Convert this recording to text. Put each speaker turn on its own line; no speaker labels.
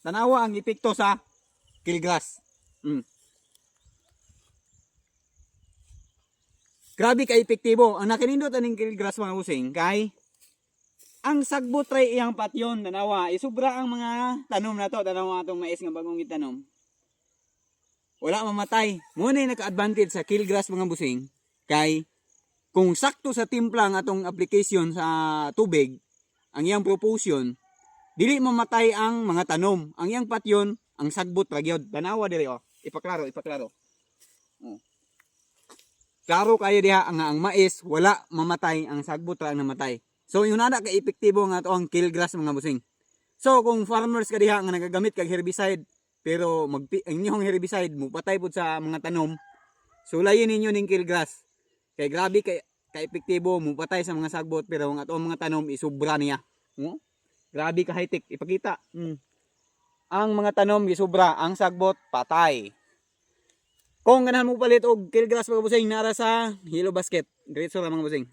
Tanawa ang epekto sa killgrass. Grabe ka epektibo. Ang nakinindot aning killgrass mga busing kay ang sagbot ray iyang patyon tanawa isubra ang mga tanom na to tanawa atong mais nga bagong itanom. Wala mamatay. Muna yung naka-advantage sa killgrass mga busing kay kung sakto sa timpla ang atong application sa tubig ang iyang propulsion dili mamatay ang mga tanom. Ang iyang patyon ang sagbot ra gyud. Tanawa diri oh. Ipaklaro. Oh. Klaro kayo diha ang mais wala mamatay ang sagbot ra ang namatay. So yun na kay epektibo nga to ang killgrass mga busing. So kung farmers ka diha nga nagagamit kag herbicide pero ang inyong herbicide mo patay pud sa mga tanom. Sulayin ninyo ning killgrass. Kay grabe kay epektibo mo patay sa mga sagbot pero ang atong mga tanom isubra niya. Grabe ka high tech ipakita. Ang mga tanom isubra, ang sagbot patay. Kung ganahan mo palit og killgrass mga busing nara sa Yellow Basket. Diretso ra mga busing.